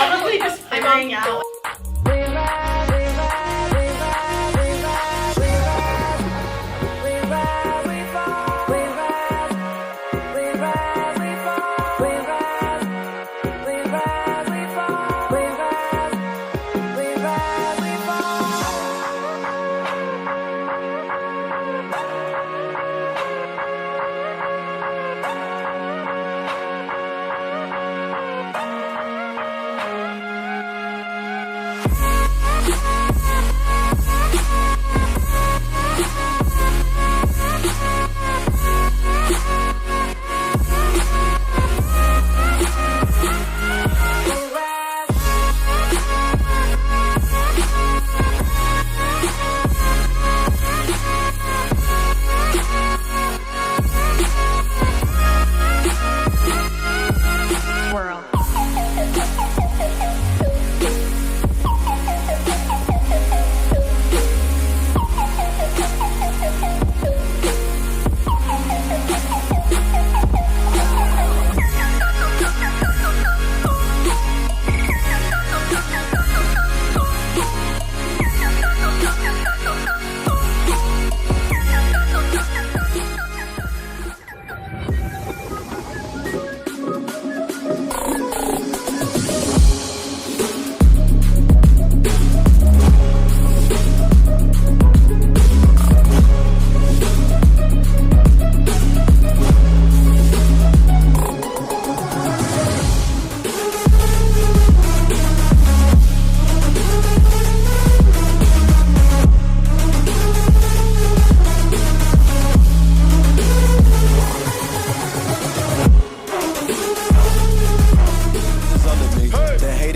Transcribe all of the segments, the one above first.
probably just figuring out.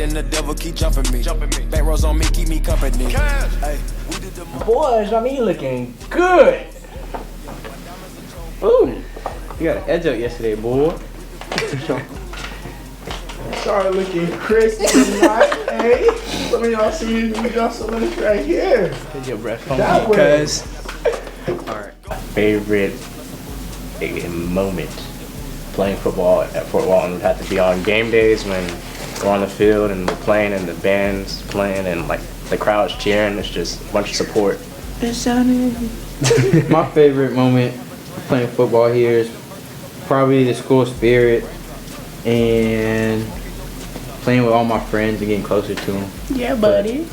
The devil keep jumping me. Back rows on me, keep me company. Hey, boys, I mean, you looking good. Ooh, you got an edge out yesterday, boy. Started looking crispy tonight. Hey, some of y'all see me jostling right here. Take your breath from That me, way. cuz. Alright. Favorite moment playing football at Fort Walton would have to be on game days when we're on the field and we're playing and the band's playing and like the crowd's cheering. It's just a bunch of support. My favorite moment playing football here is probably the school spirit and playing with all my friends and getting closer to them. Yeah, buddy.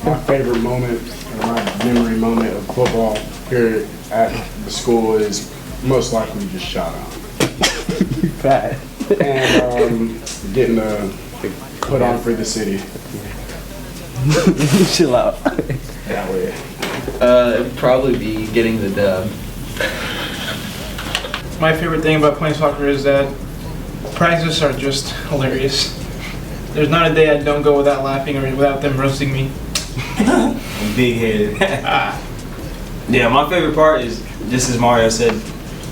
My favorite moment, or my memory moment of football here at the school is most likely just shot out. Fat. And getting put on for the city. Chill out. That way. It'd probably be getting the dub. My favorite thing about playing soccer is that practices are just hilarious. There's not a day I don't go without laughing or without them roasting me. Big headed. Yeah, my favorite part is, just as Mario said,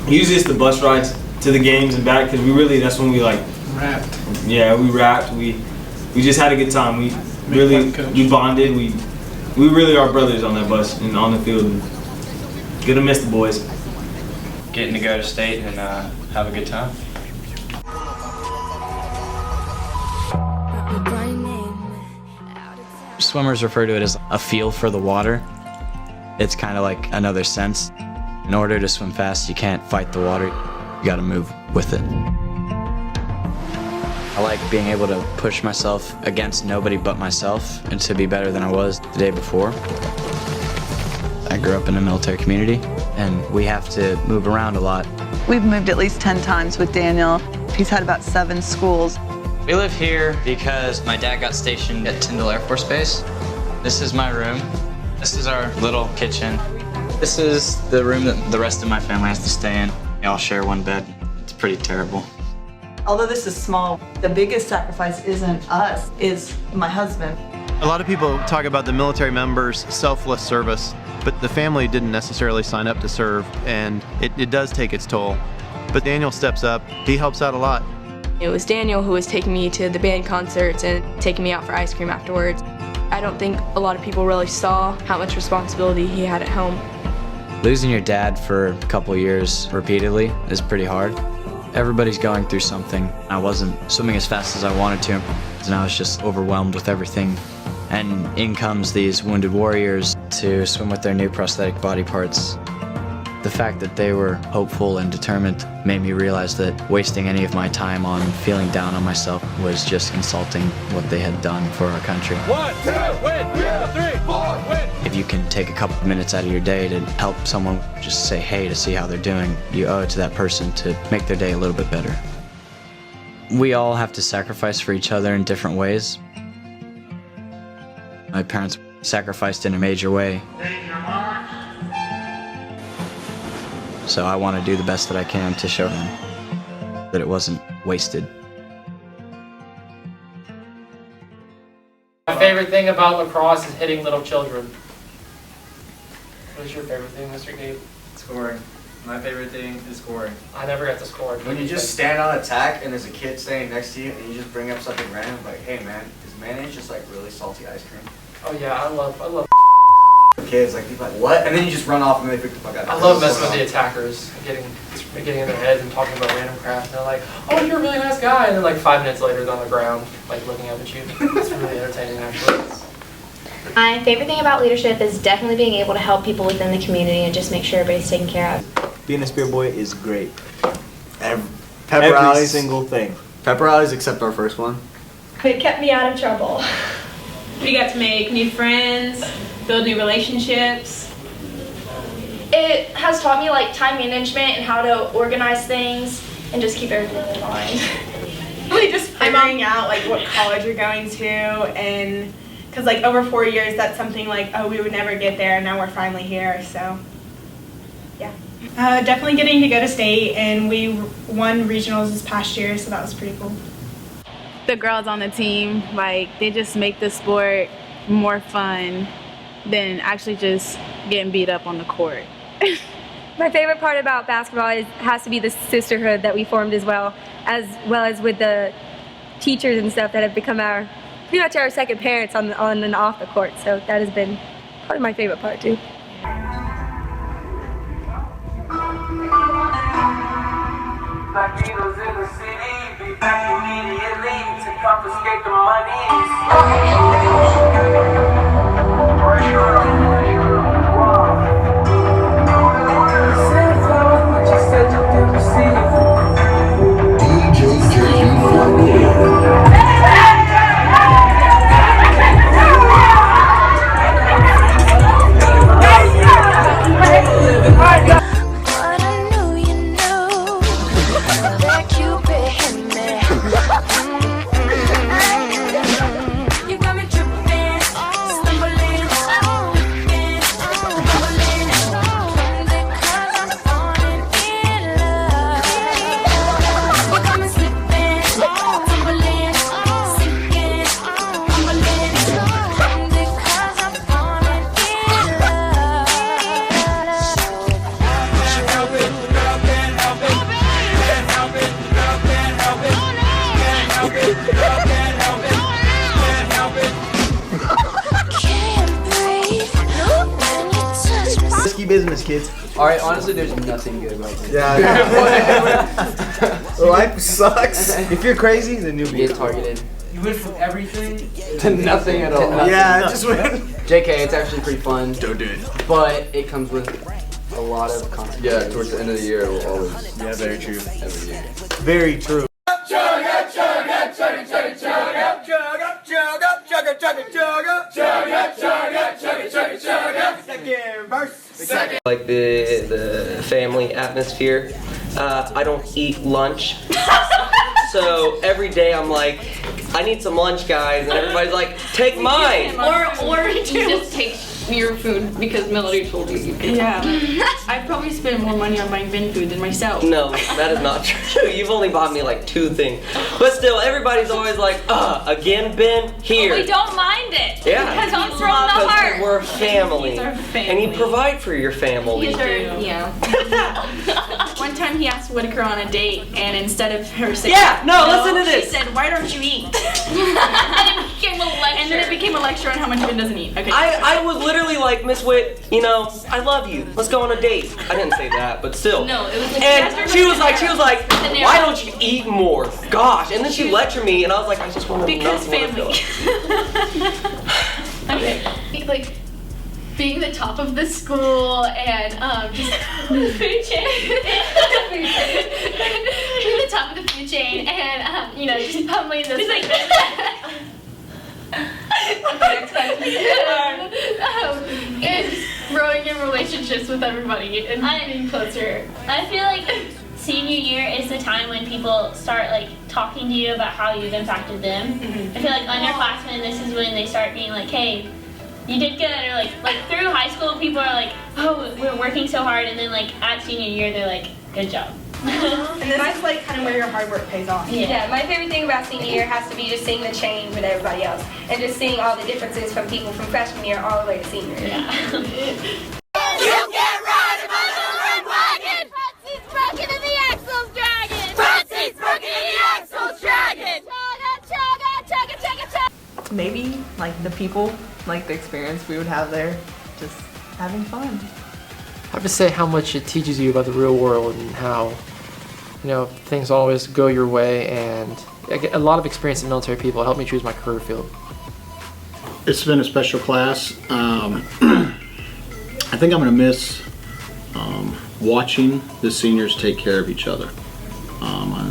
usually it's the bus rides to the games and back, because that's when we like Rapped. Yeah, we rapped. We just had a good time. We bonded. We really are brothers on that bus and on the field. And gonna miss the boys. Getting to go to state and have a good time. Swimmers refer to it as a feel for the water. It's kind of like another sense. In order to swim fast, you can't fight the water. You gotta move with it. I like being able to push myself against nobody but myself and to be better than I was the day before. I grew up in a military community and we have to move around a lot. We've moved at least 10 times with Daniel. He's had about 7 schools. We live here because my dad got stationed at Tyndall Air Force Base. This is my room. This is our little kitchen. This is the room that the rest of my family has to stay in. We all share one bed. It's pretty terrible. Although this is small, the biggest sacrifice isn't us, it's my husband. A lot of people talk about the military members' selfless service, but the family didn't necessarily sign up to serve, and it does take its toll. But Daniel steps up. He helps out a lot. It was Daniel who was taking me to the band concerts and taking me out for ice cream afterwards. I don't think a lot of people really saw how much responsibility he had at home. Losing your dad for a couple years repeatedly is pretty hard. Everybody's going through something. I wasn't swimming as fast as I wanted to. and I was just overwhelmed with everything. And in comes these wounded warriors to swim with their new prosthetic body parts. The fact that they were hopeful and determined made me realize that wasting any of my time on feeling down on myself was just insulting what they had done for our country. 1, 2, win, 3, 4, win. If you can take a couple of minutes out of your day to help someone just say hey to see how they're doing, you owe it to that person to make their day a little bit better. We all have to sacrifice for each other in different ways. My parents sacrificed in a major way. So I want to do the best that I can to show them that it wasn't wasted. My favorite thing about lacrosse is hitting little children. What is your favorite thing, Mr. Gabe? Scoring. My favorite thing is scoring. I never got to score. When you just stand on attack and there's a kid standing next to you and you just bring up something random like, hey man, is mayonnaise just like really salty ice cream? Oh yeah, I love Kids like people like what? And then you just run off and they pick the fuck up. I love messing with the attackers, getting in their heads and talking about random crap. And they're like, oh, you're a really nice guy. And then like 5 minutes later, they're on the ground, like looking up at you. It's really entertaining, actually. My favorite thing about leadership is definitely being able to help people within the community and just make sure everybody's taken care of. Being a spirit boy is great. Every single thing. Pep rallies except our first one. It kept me out of trouble. We got to make new friends, build new relationships. It has taught me like time management and how to organize things and just keep everything in mind. Really just figuring out like what college you're going to, and because like over 4 years that's something like, oh, we would never get there, and now we're finally here, so yeah. Definitely getting to go to state, and we won regionals this past year, so that was pretty cool. The girls on the team, like, they just make the sport more fun than actually just getting beat up on the court. My favorite part about basketball has to be the sisterhood that we formed as well as with the teachers and stuff that have become pretty much our second parents on and off the court. So that has been probably my favorite part too. Latinos in the city, be back immediately to confiscate the Risky business, kids. Alright, honestly, there's nothing good about this. Yeah. Life sucks. If you're crazy, then you'll get targeted. You went from everything To nothing at all. Yeah, just went. JK, it's actually pretty fun. Don't do it. But it comes with a lot of consequences. Yeah, towards the end of the year, it will always. Yeah, very true. Every year. Very true. Like the family atmosphere. I don't eat lunch. So every day I'm like, I need some lunch, guys, and everybody's like, take mine. Or you just take your food because Melody told you you can. Yeah. I probably spend more money on buying bin food than myself. No, that is not true. You've only bought me like 2 things. But still, everybody's always like, again, Ben, here. But we don't mind it. Yeah. Because it comes from the heart. We're a family. He's our family. And you provide for your family. Yeah. One time he asked Whitaker on a date, and instead of her saying listen to this. she said, why don't you eat? And it became a lecture. And then it became him a lecture on how much Ben doesn't eat. Okay. I was literally like, Miss Witt, you know, I love you. Let's go on a date. I didn't say that, but still. No, it was like. And she was like, why don't you eat more? Gosh. And then she lectured me, and I was like, I just want to know. Because family. Okay. Like being the top of the school and just the food chain. Being the top of the food chain and you know, just pummeling those like and just growing in relationships with everybody and being closer. I feel like senior year is the time when people start like talking to you about how you've impacted them. I feel like underclassmen, this is when they start being like, hey, you did good, or like through high school people are like, oh, we're working so hard, and then like at senior year they're like, good job. And this is like kind of where your hard work pays off. Yeah, my favorite thing about senior year has to be just seeing the change with everybody else, and just seeing all the differences from people from freshman year all the way to senior year. Yeah. You get right about the red wagon! Front seat's broken and the axle's dragging! Front seat's broken and the axle's dragging! Chugga, chugga, chugga, chugga, chugga! Maybe like the people, like the experience we would have there, just having fun. I have to say how much it teaches you about the real world and how, you know, things always go your way, and I get a lot of experience in military people helped me choose my career field. It's been a special class. I think I'm going to miss watching the seniors take care of each other.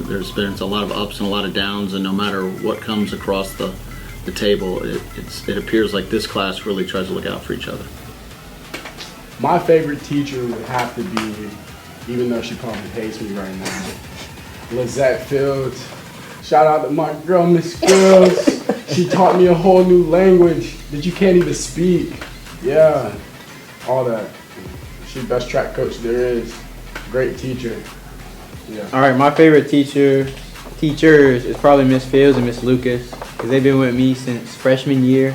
There's been a lot of ups and a lot of downs, and no matter what comes across the table, it appears like this class really tries to look out for each other. My favorite teacher would have to be, even though she probably hates me right now, Lizette Fields. Shout out to my girl, Miss Fields. She taught me a whole new language that you can't even speak. Yeah, all that. She's the best track coach there is. Great teacher. Yeah. All right, my favorite teachers is probably Miss Fields and Miss Lucas, because they've been with me since freshman year,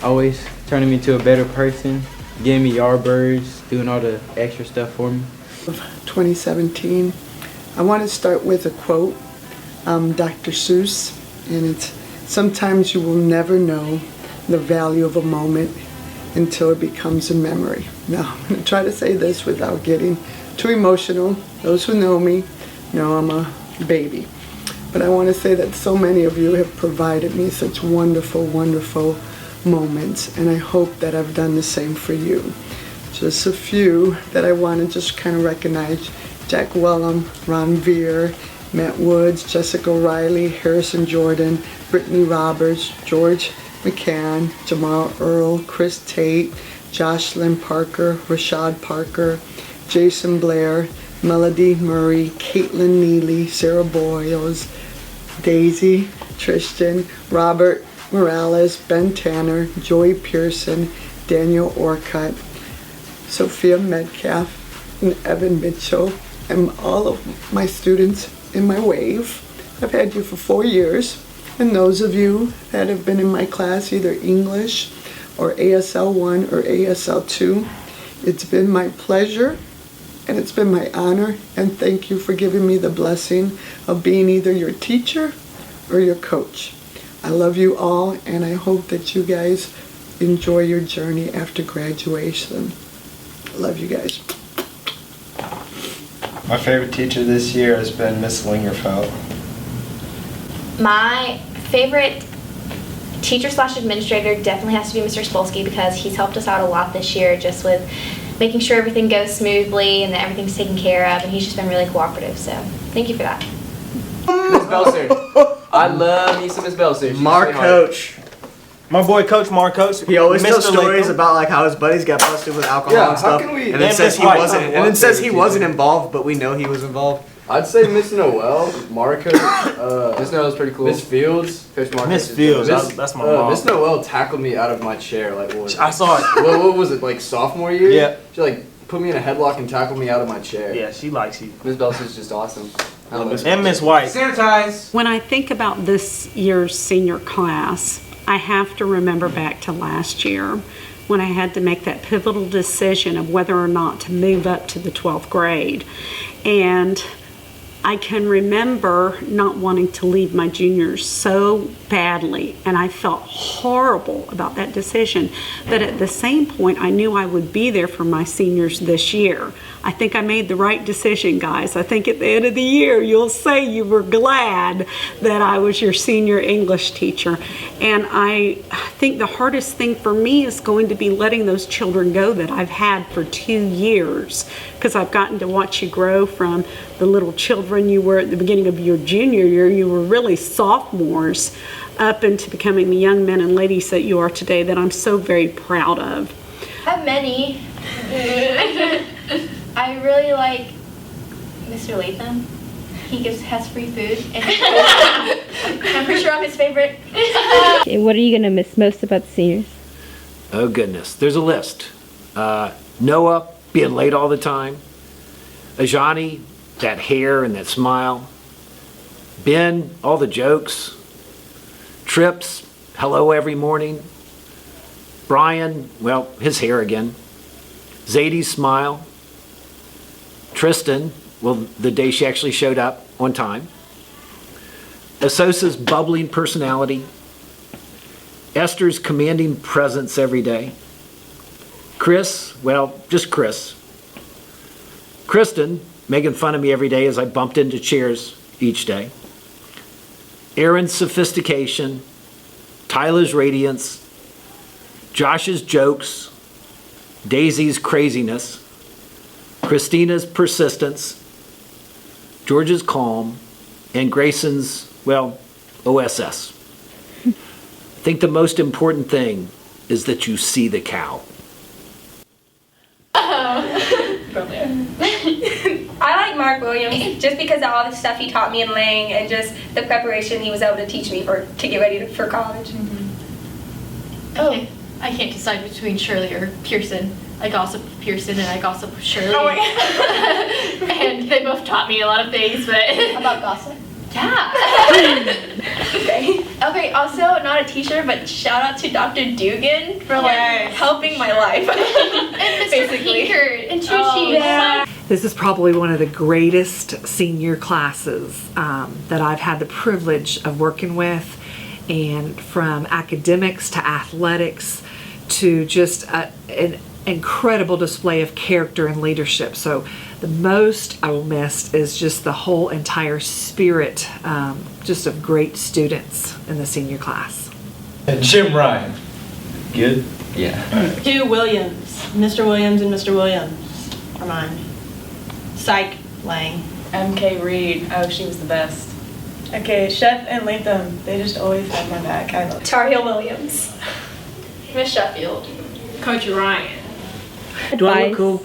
always turning me into a better person, giving me Yardbirds, doing all the extra stuff for me. 2017. I want to start with a quote, Dr. Seuss, and it's, sometimes you will never know the value of a moment until it becomes a memory. Now, I'm going to try to say this without getting too emotional. Those who know me know I'm a baby. But I want to say that so many of you have provided me such wonderful, wonderful moments, and I hope that I've done the same for you. Just a few that I want to just kind of recognize: Jack Wellham, Ron Veer, Matt Woods, Jessica Riley, Harrison Jordan, Brittany Roberts, George McCann, Jamal Earl, Chris Tate, Jocelyn Parker, Rashad Parker, Jason Blair, Melody Murray, Caitlin Neely, Sarah Boyles, Daisy, Tristan, Robert Morales, Ben Tanner, Joey Pearson, Daniel Orcutt, Sophia Metcalf, and Evan Mitchell, and all of my students in my wave. I've had you for 4 years, and those of you that have been in my class, either English or ASL 1 or ASL 2, it's been my pleasure and it's been my honor, and thank you for giving me the blessing of being either your teacher or your coach. I love you all, and I hope that you guys enjoy your journey after graduation. I love you guys. My favorite teacher this year has been Miss Lingerfeld. My favorite teacher/administrator definitely has to be Mr. Spolsky, because he's helped us out a lot this year just with making sure everything goes smoothly and that everything's taken care of, and he's just been really cooperative, so thank you for that. Miss Belser. I love me some Miss Belser. Mark Coach. My boy Coach Mark Coach. He always tells Mr. stories Latham. about like how his buddies got busted with alcohol and stuff, and then says he wasn't, and then says he wasn't involved, but we know he was involved. I'd say Miss Noel, Marco, Miss Noel's pretty cool. Miss Fields, Coach Marcus. Miss Fields, that's my mom. Miss Noel tackled me out of my chair. Like, what was it? I saw it. What was it, like sophomore year? Yeah. She like put me in a headlock and tackled me out of my chair. Yeah, she likes you. Miss Belser's just awesome. I love Miss And Miss White. Sanitize. When I think about this year's senior class, I have to remember back to last year when I had to make that pivotal decision of whether or not to move up to the 12th grade. And I can remember not wanting to leave my juniors so badly, and I felt horrible about that decision. But at the same point, I knew I would be there for my seniors this year. I think I made the right decision, guys. I think at the end of the year, you'll say you were glad that I was your senior English teacher. And I think the hardest thing for me is going to be letting those children go that I've had for 2 years, because I've gotten to watch you grow from the little children you were at the beginning of your junior year. You were really sophomores up into becoming the young men and ladies that you are today, that I'm so very proud of. I have many. I really like Mr. Latham. He has free food, and I'm pretty sure I'm his favorite. Okay, what are you gonna miss most about the seniors? Oh goodness, there's a list. Noah being late all the time. Ajani, that hair and that smile. Ben, all the jokes. Trips, hello every morning. Brian, well, his hair again. Zadie's smile. Tristan, well, the day she actually showed up on time. Asosa's bubbling personality. Esther's commanding presence every day. Chris, well, just Chris. Kristen, making fun of me every day as I bumped into chairs each day. Aaron's sophistication. Tyler's radiance. Josh's jokes. Daisy's craziness. Christina's persistence. George's calm. And Grayson's, well, OSS. I think the most important thing is that you see the cow. I like Mark Williams just because of all the stuff he taught me in Lang and just the preparation he was able to teach me to get ready for college. I can't decide between Shirley or Pearson. I gossip with Pearson and I gossip with Shirley. Oh my God. And they both taught me a lot of things, but... How about gossip? Yeah. Okay, also not a teacher, but shout out to Dr. Dugan for helping my life. And Mr. Pinkert and Chuchi. This is probably one of the greatest senior classes that I've had the privilege of working with, and from academics to athletics to just an incredible display of character and leadership. So the most I will miss is just the whole entire spirit just of great students in the senior class. And Jim Ryan. Good? Yeah. Hugh Williams. Mr. Williams and Mr. Williams are mine. Psych Lang. MK Reed. Oh, she was the best. Okay, Chef and Latham. They just always have my back. I love Tar Heel Williams. Miss Sheffield. Coach Ryan. Do I look cool?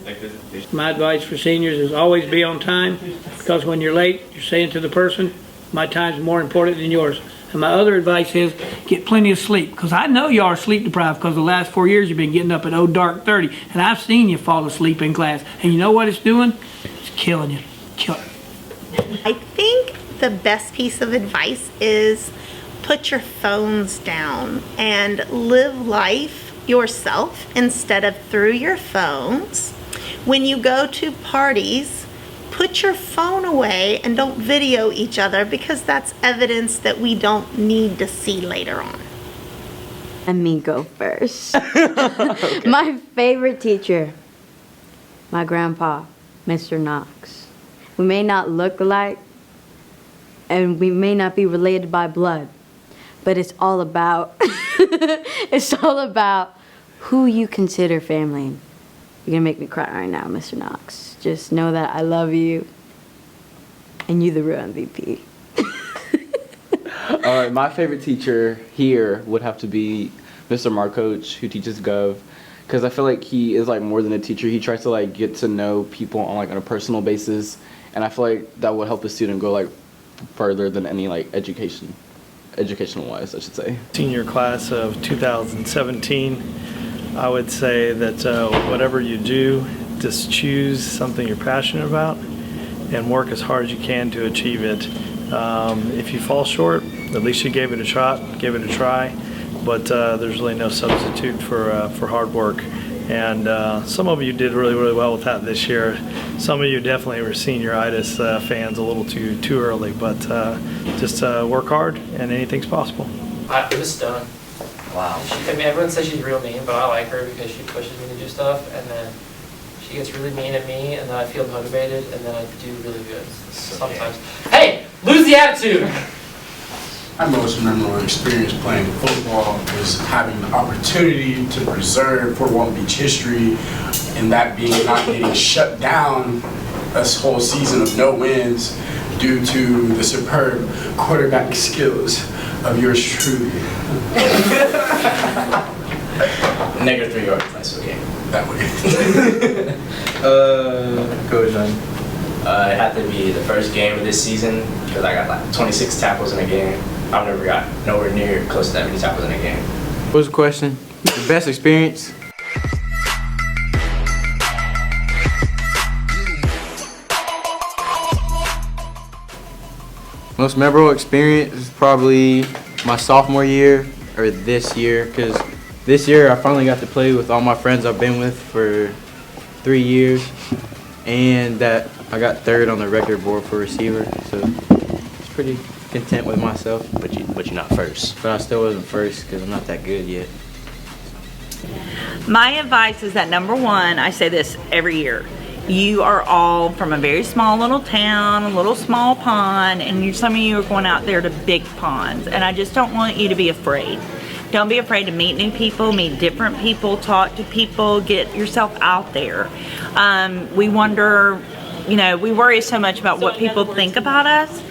My advice for seniors is always be on time, because when you're late, you're saying to the person, my time's more important than yours. And my other advice is get plenty of sleep, because I know you are sleep deprived, because the last 4 years you've been getting up at dark 30, and I've seen you fall asleep in class. And you know what it's doing? It's killing you. I think the best piece of advice is put your phones down and live life yourself instead of through your phones. When you go to parties, put your phone away and don't video each other, because that's evidence that we don't need to see later on. Let me go first. My favorite teacher, my grandpa, Mr. Knox. We may not look alike and we may not be related by blood, but it's all about who you consider family. You're gonna make me cry right now, Mr. Knox. Just know that I love you and you're the real MVP. All right, my favorite teacher here would have to be Mr. Markoch, who teaches Gov, because I feel like he is like more than a teacher. He tries to like get to know people on a personal basis, and I feel like that would help a student go like further than any like educational wise, I should say. Senior class of 2017, I would say that whatever you do, just choose something you're passionate about and work as hard as you can to achieve it. If you fall short, at least you gave it a shot, gave it a try, but there's really no substitute for hard work. And some of you did really, really well with that this year. Some of you definitely were senioritis fans a little too early, but just work hard and anything's possible. It was Stone. Wow. I mean, everyone says she's real mean, but I like her because she pushes me to do stuff, and then she gets really mean at me, and then I feel motivated, and then I do really good sometimes. Hey, lose the attitude! My most memorable experience playing football was having the opportunity to preserve Fort Walton Beach history, and that being not getting shut down this whole season of no wins due to the superb quarterback skills of yours truly. -3 yards, that's okay. That way. Coach John. It had to be the first game of this season because I got like 26 tackles in a game. I've never got nowhere near close to that many tackles in a game. What was the question? The best experience? Most memorable experience is probably my sophomore year or this year, because this year I finally got to play with all my friends I've been with for 3 years, and that I got third on the record board for receiver, so it's pretty content with myself. But you're not first. But I still wasn't first because I'm not that good yet. My advice is that number one, I say this every year, you are all from a very small little town, a little small pond, and some of you are going out there to big ponds, and I just don't want you to be afraid. Don't be afraid to meet new people, meet different people, talk to people, get yourself out there. We wonder, you know, we worry so much about what people think about us,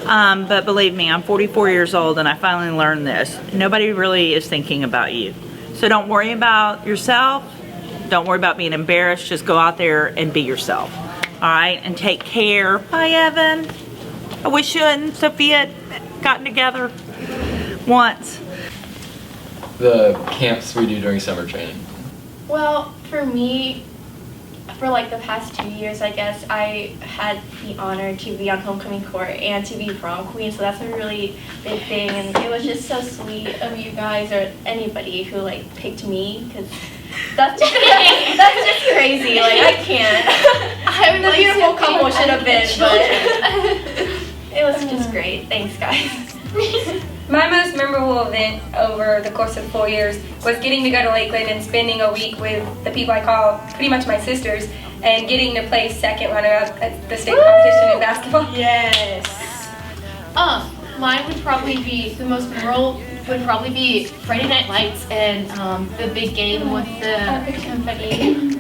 but believe me, I'm 44 years old and I finally learned this. Nobody really is thinking about you. So don't worry about yourself. Don't worry about being embarrassed. Just go out there and be yourself. All right, and take care. Bye, Evan. I wish you and Sophia had gotten together once. The camps we do during summer training. Well, for me, for like the past 2 years, I guess, I had the honor to be on homecoming court and to be prom queen, so that's a really big thing, and it was just so sweet of you guys or anybody who like picked me, because that's just crazy. Like, I can't. I mean, the beautiful couple should have been, but it was just great. Thanks, guys. My most memorable event over the course of 4 years was getting to go to Lakeland and spending a week with the people I call pretty much my sisters and getting to play second runner-up at the state competition in basketball. Yes. Mine would probably be, the most memorable would probably be Friday Night Lights and the big game with the confetti.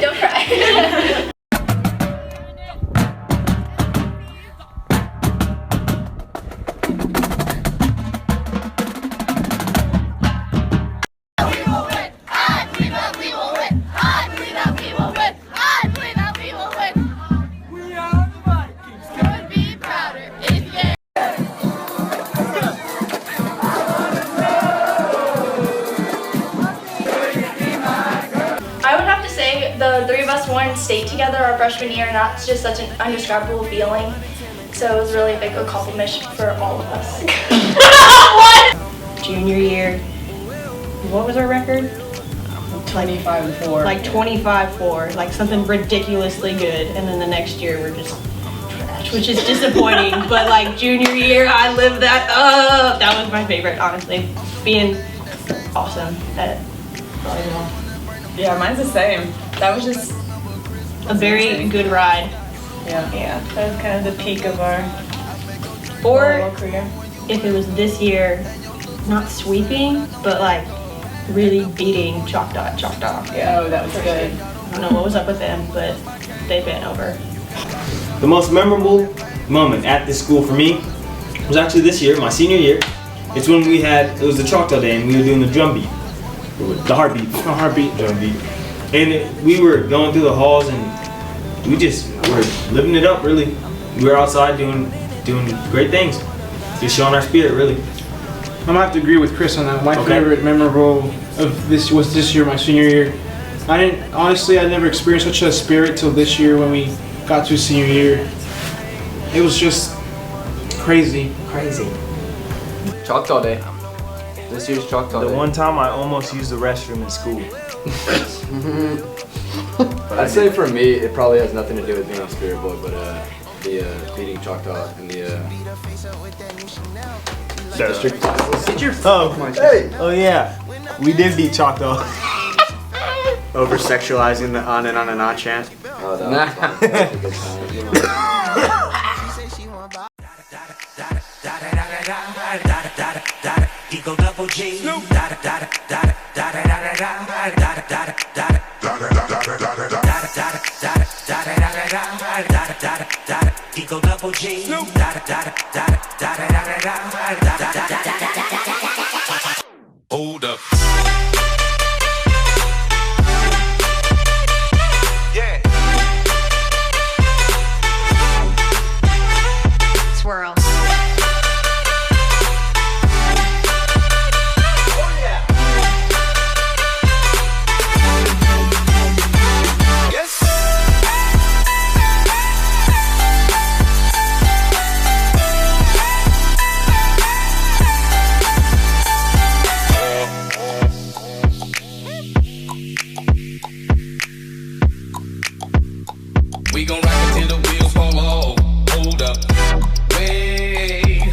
Don't cry. The three of us won state together our freshman year, and that's just such an indescribable feeling. So it was really a big accomplishment for all of us. What? Junior year, what was our record? 25-4. Like 25-4, like something ridiculously good, and then the next year we're just trash, which is disappointing. But like junior year, I lived that up. That was my favorite, honestly. Being awesome at volleyball. Yeah, mine's the same. That was just a very good ride. Yeah, that was kind of the peak of our Or career. If it was this year, not sweeping, but like really beating Choctaw. Yeah, oh, that was good. I don't know what was up with them, but they've been over. The most memorable moment at this school for me was actually this year, my senior year. It's when it was the Choctaw Day and we were doing the drum beat. The heartbeat. Drum beat. And we were going through the halls and we just were living it up, really. We were outside doing great things. Just showing our spirit, really. I'm gonna have to agree with Chris on that. My favorite memorable of this was this year, my senior year. I never experienced such a spirit till this year when we got to senior year. It was just crazy. Choctaw Day. This year's Choctaw The Day. one time I almost used the restroom in school. I'd say for me, it probably has nothing to do with being a spirit boy, but the beating Choctaw and the district classes. Get your phone. Hey! Oh yeah, we did beat Choctaw. Over sexualizing the on and on chant. Oh, that was fun. That was a good time. Eagle double G. Eagle double G. Hold up. Yeah. Swirl. We gon' rock it till the wheels fall off. Hold up. Wait.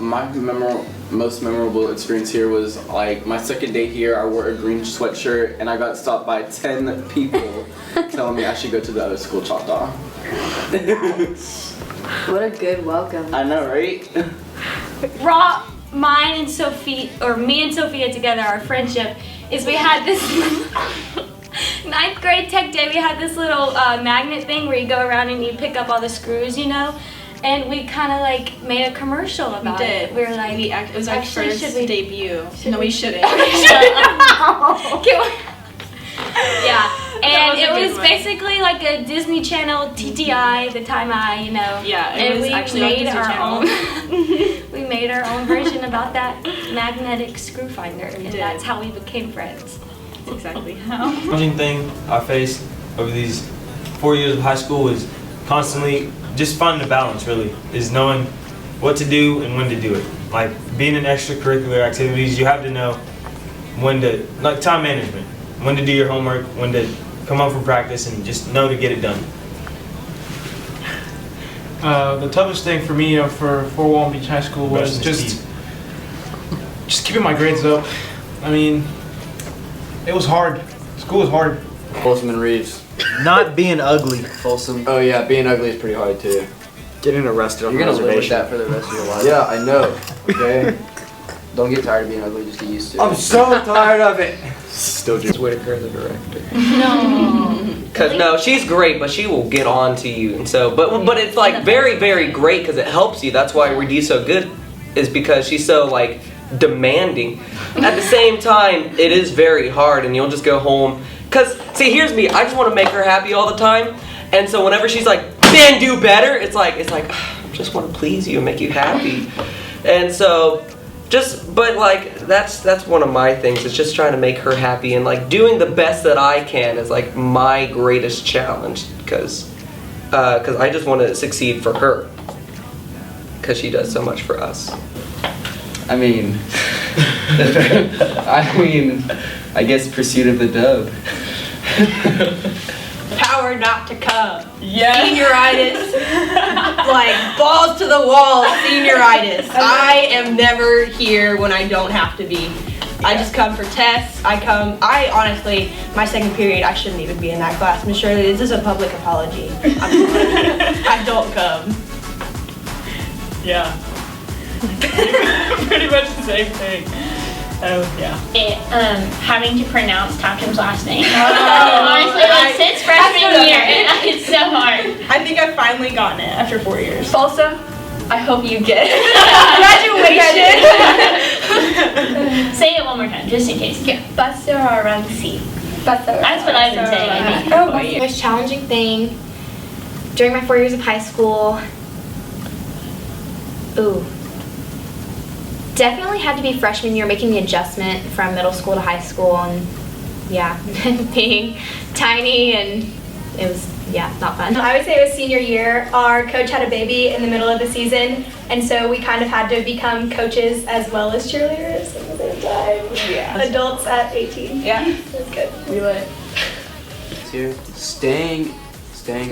My most memorable experience here was like my second day here. I wore a green sweatshirt and I got stopped by 10 people telling me I should go to the other school, Choctaw. What a good welcome. I know, right? Mine and Sophie, or me and Sophia together, our friendship, is we had this 9th grade tech day, we had this little magnet thing where you go around and you pick up all the screws, you know? And we kind of like made a commercial about it. We were like, it was our first debut. No, we shouldn't. Yeah, and was a it good was one. basically like a Disney Channel TTI, the time I, you know. Yeah, it and was we actually on made Disney our Channel. own. We made our own version about that magnetic screw finder, and that's how we became friends. That's exactly how. Challenging thing I faced over these 4 years of high school is constantly just finding the balance, really, is knowing what to do and when to do it. Like being in extracurricular activities, you have to know when to, like time management, when to do your homework, when to come home from practice, and just know to get it done. The toughest thing for me for Fort Walton Beach High School was just keeping my grades up. I mean, it was hard. School was hard. Folsom and Reeves. Not being ugly. Folsom. Oh yeah, being ugly is pretty hard too. Getting arrested on You're gonna live with reservation. that for the rest of your life. Yeah, I know. Okay. Don't get tired of being ugly. Just get used to it. I'm so tired of it. Still just Whitaker, the director. No. Cause no, she's great, but she will get on to you, and so, but it's like very, very great because it helps you. That's why we do so good, is because she's so like demanding. At the same time, it is very hard, and you'll just go home. Cause see, here's me. I just want to make her happy all the time, and so whenever she's like, "Man, do better," it's like I just want to please you and make you happy, and so. But like that's one of my things. It's just trying to make her happy and like doing the best that I can is like my greatest challenge because I just want to succeed for her because she does so much for us. I mean, I guess pursuit of the dove. Power not to come. Senioritis. Like balls to the wall, senioritis. I am never here when I don't have to be. I just come for tests. I honestly, my second period, I shouldn't even be in that class. Miss Shirley, this is a public apology. I don't come. Yeah. Pretty much the same thing. Oh, yeah. Having to pronounce Topton's last name. Honestly, like since freshman year, it's so hard. I think I've finally gotten it after 4 years. Folsom, I hope you get it. Graduation. Say it one more time, just in case. Yeah, Basararansi. That's what I've been saying, I think. Oh, The most challenging thing during my 4 years of high school, definitely had to be freshman year, making the adjustment from middle school to high school, and yeah, being tiny, and it was yeah, not fun. I would say it was senior year. Our coach had a baby in the middle of the season, and so we kind of had to become coaches as well as cheerleaders at the same time. Yeah. Adults at 18. Yeah. It was good. We lit. Here, staying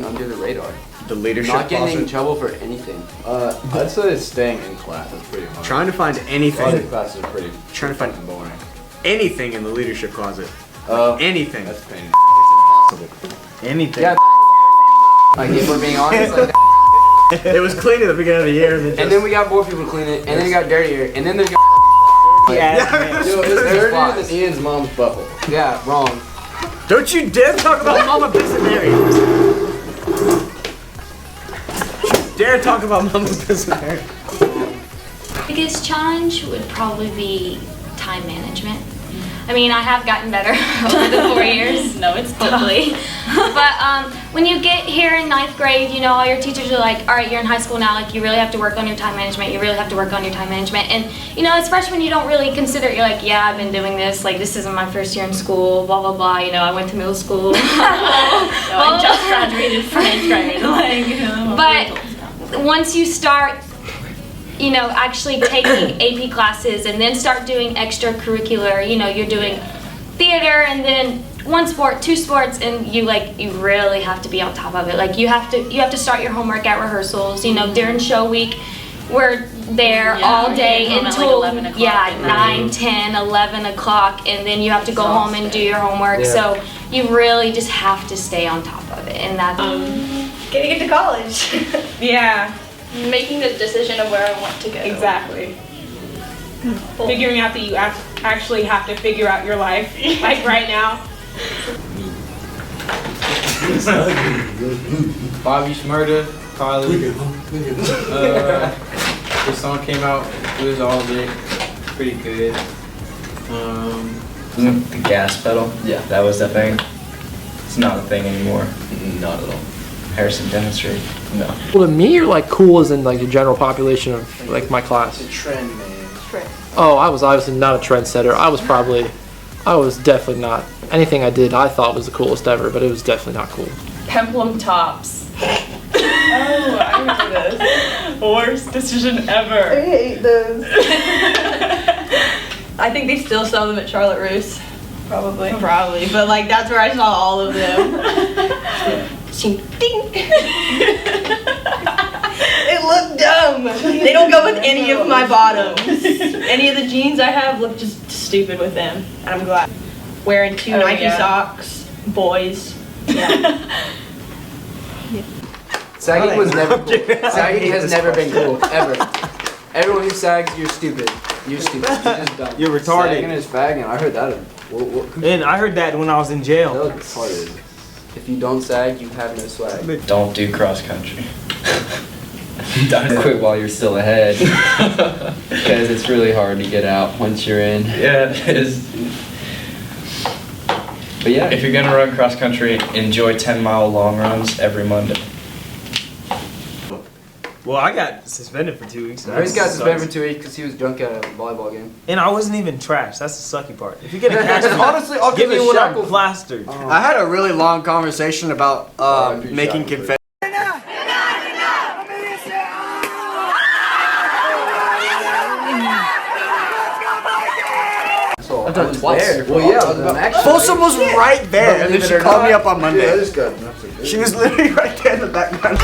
under the radar. The leadership Not getting in closet. trouble for anything. I'd say it's staying in class. That's pretty hard. Trying to find anything. Other classes are pretty Trying to find boring. anything in the leadership closet. Anything. That's pain. It's impossible. Anything. Yeah. Like if we're being honest, like It was clean at the beginning of the year, and then we got more people to clean it, and then it got dirtier, and then there's Yeah. Yo, it's dirtier than Ian's mom's butthole. Yeah, wrong. Don't you dare talk about Mama Pissing Mary. Dare talk about Mama Pissing Mary. Biggest challenge would probably be time management. I mean, I have gotten better over the 4 years. No, it's Hopefully. But when you get here in 9th grade, you know, all your teachers are like, all right, you're in high school now, like you really have to work on your time management, you really have to work on your time management. And, you know, as freshmen, you don't really consider it. You're like, yeah, I've been doing this, like this isn't my first year in school, blah, blah, blah. You know, I went to middle school. No, I just graduated from 8th grade. Like, you know, But once you start, you know, actually taking AP classes and then start doing extracurricular, you know, you're doing theater and then 1 sport, 2 sports, and you really have to be on top of it. Like you have to start your homework at rehearsals, you know, during show week. We're there all day getting home at, until like, 11 o'clock yeah, 9, 10, 11 o'clock, and then you have to go home and do your homework. Yeah. So you really just have to stay on top of it, and that's Getting into college. Yeah, Making the decision of where I want to go. exactly. Figuring out that you actually have to figure out your life, like right now. Bobby Shmurda, college. This song came out, it was all lit, pretty good. Wasn't the gas pedal? Yeah. That was the thing. It's not a thing anymore. Not at all. Harrison demonstrate? No. Well, to me, you're like cool as in like the general population of like my class. Trend, man. Oh, I was obviously not a trendsetter. I was definitely not. Anything I did, I thought was the coolest ever, but it was definitely not cool. Peplum tops. Oh, I remember this. Worst decision ever. I hate those. I think they still sell them at Charlotte Russe. Probably. Probably, but like that's where I saw all of them. Ding. It looked dumb. They don't go with any of my bottoms. Any of the jeans I have look just stupid with them. And I'm glad. Wearing 2 Nike socks, boys. Yeah. Sagging was never cool. Sagging has never been cool, ever. Everyone who sags, you're stupid. You're stupid. You're just dumb. You're retarded. Sagging is fagging. I heard that. And I heard that when I was in jail. That was retarded. If you don't sag, you have no swag. Don't do cross country. Don't quit while you're still ahead. Because it's really hard to get out once you're in. Yeah, it is. But yeah, if you're gonna run cross country, enjoy 10-mile long runs every Monday. Well, I got suspended for 2 weeks. Chris got suspended for 2 weeks because he was drunk at a volleyball game. And I wasn't even trash. That's the sucky part. If you're gonna catch me, Honestly, I'll give give me a when I'm shackle. plastered. I had a really long conversation about making confetti. I've done it twice. Well, yeah, Folsom was right there, and then she called me up on Monday. Yeah, that's good. She was literally right there in the background.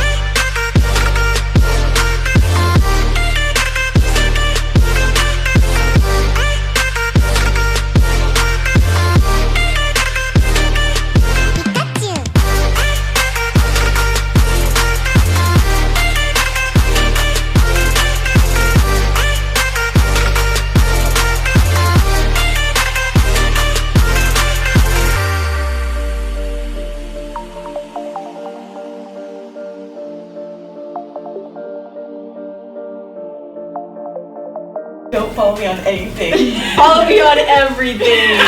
Don't follow me on anything. Follow me on everything.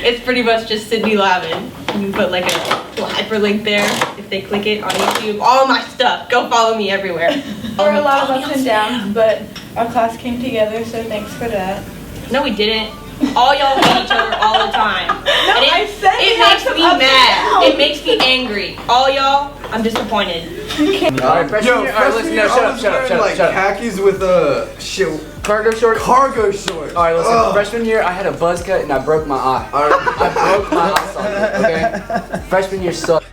It's pretty much just Sydney Lavin. You can put like a little hyperlink there if they click it on YouTube. All my stuff. Go follow me everywhere. There were a lot of ups and downs, but our class came together, so thanks for that. No, we didn't. All y'all hate each other all the time. No, And I said it we had makes some me ups and mad. downs. It makes me angry. All y'all, I'm disappointed. Alright, freshman year, alright, listen, no, shut up. Khakis with Cargo shorts? Cargo shorts. Alright, listen, freshman year, I had a buzz cut and I broke my eye. I broke my eye socket, okay? Freshman year sucked.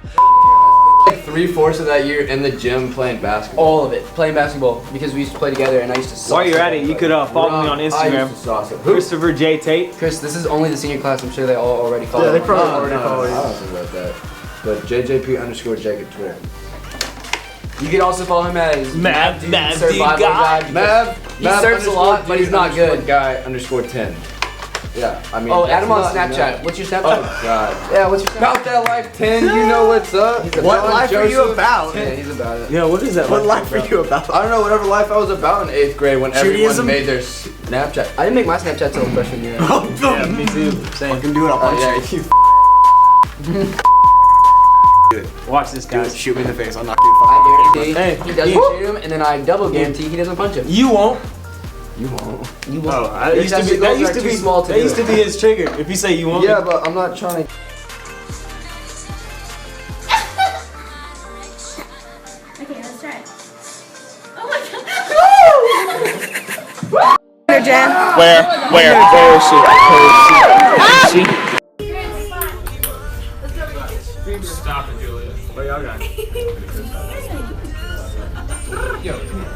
Like 3/4 of that year in the gym playing basketball. All of it, playing basketball, because we used to play together and I used to sauce While you're it. at it, you could follow me on I Instagram. used to sauce it. Christopher J. Tate. Chris, this is only the senior class. I'm sure they all already follow. Yeah, they me. probably No, already no, follow no, you. I don't think about that. But JJP_Jake at Twitter. You can also follow him as Mav Survival Guy. Mav. He surfs a lot, but he's not good. Guy_10. Yeah, I mean. Oh, add him on that's not Snapchat. enough. What's your Snapchat? Oh God. Yeah, what's your Snapchat? About that life 10, you know what's up. What life are you about? Yeah, he's about it. Yeah, what is that? What life are you about? I don't know, whatever life I was about in 8th grade when everyone made their Snapchat. I didn't make my Snapchat till freshman year. Yeah, me too. Same. Fucking do it, I'll punch you. Watch this, guys. Shoot me in the face, I'll knock you the fuck I guarantee Hey, he doesn't shoot him, and then I double guarantee he doesn't punch him. You won't. You won't. You Oh, won't. that Your used to be. testicles That used are to too be small to That do used to it. be his trigger. If you say you won't. Yeah, but I'm not trying to. Okay, let's try it. Oh my god. Where is she? Stop it, Julia. What y'all got? Yo, come here.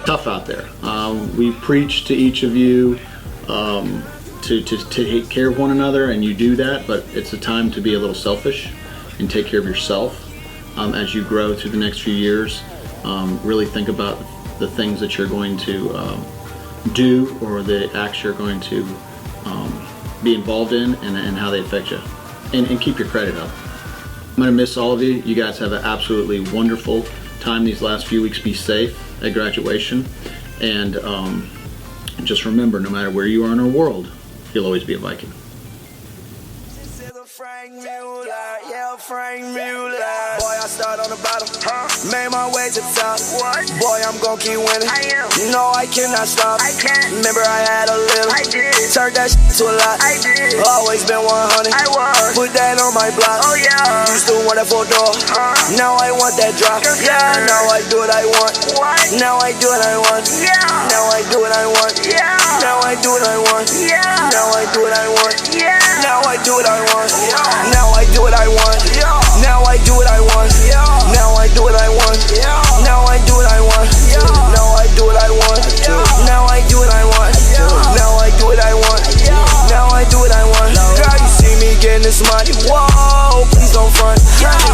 Tough out there. We preach to each of you to take care of one another, and you do that, but it's a time to be a little selfish and take care of yourself as you grow through the next few years. Really think about the things that you're going to do or the acts you're going to be involved in and how they affect you. And keep your credit up. I'm going to miss all of you. You guys have an absolutely wonderful time these last few weeks. Be safe at graduation. And just remember, no matter where you are in our world, you'll always be a Viking. Boy, I start on the bottom, made my way to the top. Boy, I'm gon' keep winning. No, I cannot stop. Remember I had a little, turned that shit to a lot. Always been 100, put that on my block. Used to want that 4-door, now I want that drop. Yeah, now I do what I want. Now I do what I want. Now I do what I want. Now I do what I want. Now I do what I want. Now I do what I want. Now I do what I want. Now I do what I want. Now I do what I want. Now I do what I want. Now I do what I want. Now I do what I want. Now I do what I want. Now I do what I want. Girl, you see me getting this money. Whoa, please don't front.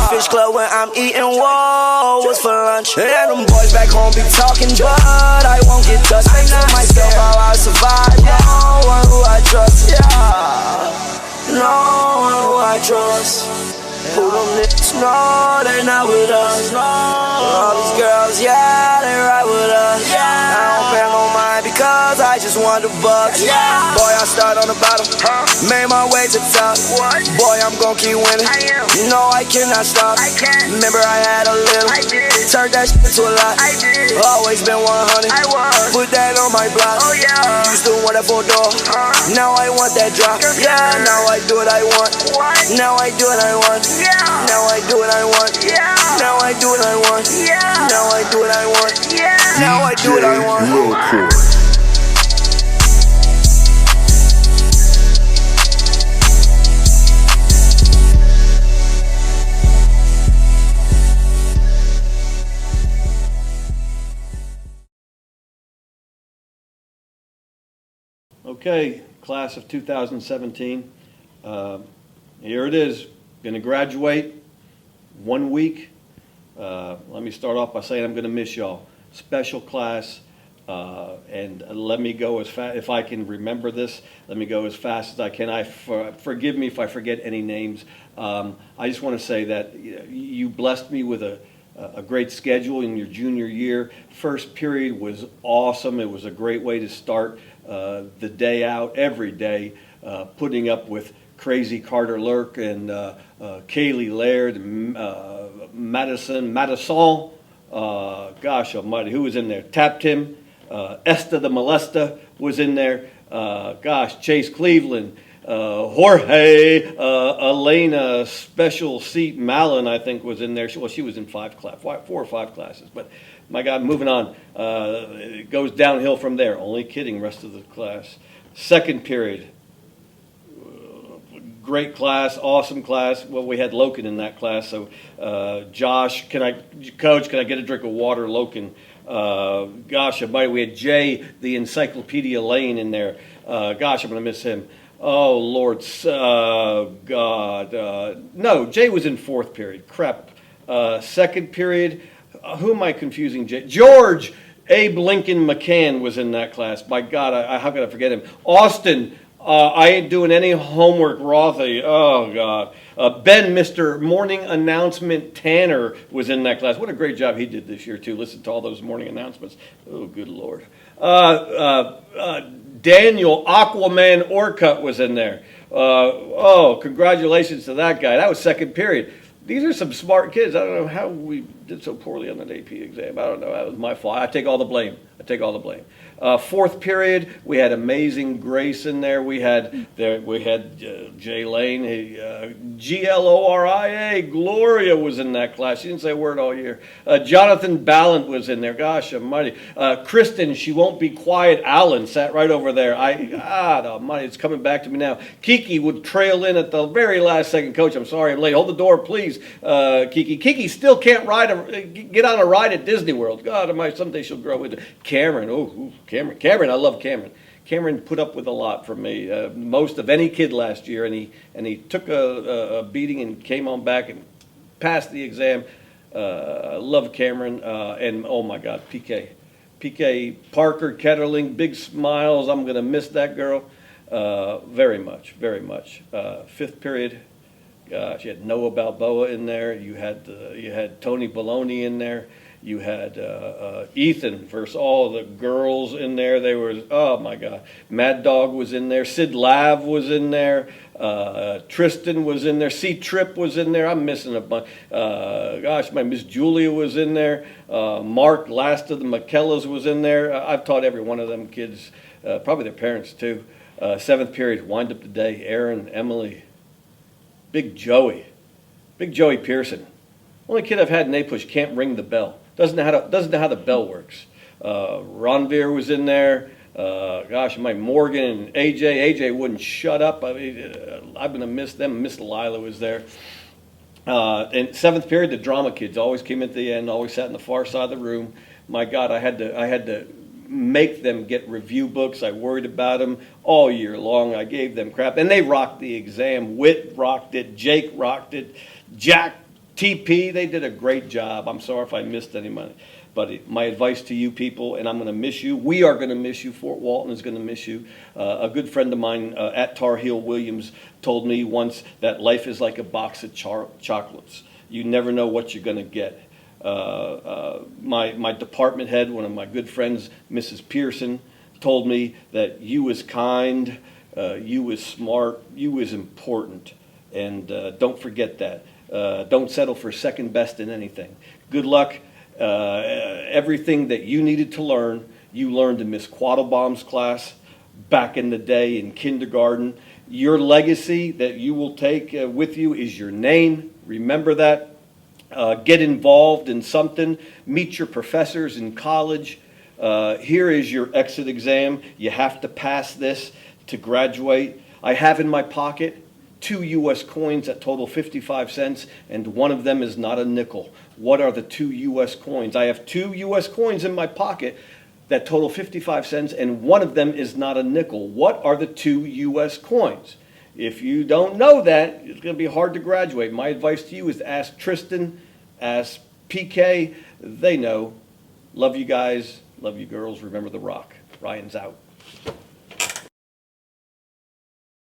Fish club when I'm eating. Whoa, what's for lunch? And them boys back home be talking, but I won't get touched. I know myself how I survive. No one who I trust. No one who I trust. Who them niggas know they not with us. All these girls, yeah, they ride with us. I don't pay no mind because I just want the bucks. Boy, I start on the bottom, made my way to the top. Boy, I'm gon' keep winning. No, I cannot stop. Remember I had a little, turned that shit to a lot. Always been 100, put that on my block. Used to want that 4-door, now I want that drop. Yeah, now I do what I want. Now I do what I want. Now I do what I want. Now I do what I want. Now I do what I want. Now I do what I want. Okay, class of 2017. Here it is. Going to graduate 1 week. Let me start off by saying I'm going to miss y'all. Special class, and let me go as fast, if I can remember this, let me go as fast as I can. Forgive me if I forget any names. I just want to say that you blessed me with a great schedule in your junior year. First period was awesome. It was a great way to start the day out every day, putting up with crazy Carter Lurk and Kaylee Laird, Madison, Gosh almighty, who was in there? Tap Tim, Esther the Molesta was in there. Chase Cleveland, Jorge, Elena, Special Seat Malin, I think, was in there. She was in 4 or 5 classes. But my God, moving on. It goes downhill from there. Only kidding, rest of the class. Second period. Great class, awesome class. Well, we had Loken in that class. So, Josh, Coach, can I get a drink of water, Loken? Gosh almighty, we had Jay, the Encyclopedia Lane, in there. Gosh, I'm going to miss him. Oh, Lord, God. No, Jay was in 4th period. Crap. Second period, who am I confusing, Jay? George Abe Lincoln McCann was in that class. My God, how could I forget him? Austin, I ain't doing any homework, Rothy. Oh, God. Ben, Mr. Morning Announcement Tanner, was in that class. What a great job he did this year, too. Listen to all those morning announcements. Oh, good Lord. Daniel Aquaman Orcutt was in there. Congratulations to that guy. That was second period. These are some smart kids. I don't know how we did so poorly on that AP exam. I don't know. That was my fault. I take all the blame. Fourth period, we had Amazing Grace in there. We had Jay Lane, Gloria. Gloria was in that class. She didn't say a word all year. Jonathan Ballant was in there. Gosh almighty. Kristen, she won't be quiet. Allen sat right over there. Almighty, it's coming back to me now. Kiki would trail in at the very last second. Coach, I'm sorry I'm late. Hold the door, please. Kiki. Kiki still can't get on a ride at Disney World. God almighty, someday she'll grow into Cameron. Cameron, I love Cameron. Cameron put up with a lot from me, most of any kid last year, and he took a beating and came on back and passed the exam. I love Cameron, and oh my God, PK Parker, Ketterling, big smiles. I'm going to miss that girl very much. Fifth period, gosh, you had Noah Balboa in there. You had Tony Baloney in there. You had Ethan versus all the girls in there. They were, oh my God. Mad Dog was in there. Sid Lav was in there. Tristan was in there. C-Trip was in there. I'm missing a bunch. My Miss Julia was in there. Mark, last of the McKellas, was in there. I've taught every one of them kids, probably their parents too. Seventh period, wind up the day. Aaron, Emily, Big Joey Pearson. Only kid I've had in A-Push can't ring the bell. Doesn't know how the bell works. Ronvier was in there. Mike Morgan and AJ. AJ wouldn't shut up. I mean, I'm going to miss them. Miss Lila was there. In seventh period, the drama kids always came at the end, always sat in the far side of the room. My God, I had to make them get review books. I worried about them all year long. I gave them crap. And they rocked the exam. Whit rocked it. Jake rocked it. Jack, TP, they did a great job. I'm sorry if I missed anybody. But my advice to you people, and I'm going to miss you. We are going to miss you. Fort Walton is going to miss you. A good friend of mine at Tar Heel Williams told me once that life is like a box of chocolates. You never know what you're going to get. My department head, one of my good friends, Mrs. Pearson, told me that you was kind, you was smart, you was important. And don't forget that. Don't settle for second best in anything. Good luck. Everything that you needed to learn, you learned in Miss Quattlebaum's class back in the day in kindergarten. Your legacy that you will take with you is your name. Remember that. Get involved in something. Meet your professors in college. Here is your exit exam. You have to pass this to graduate. I have in my pocket 2 U.S. coins that total 55 cents, and one of them is not a nickel. What are the 2 U.S. coins? I have 2 U.S. coins in my pocket that total 55 cents, and one of them is not a nickel. What are the 2 U.S. coins? If you don't know that, it's going to be hard to graduate. My advice to you is to ask Tristan, ask PK. They know. Love you guys. Love you girls. Remember the rock. Ryan's out.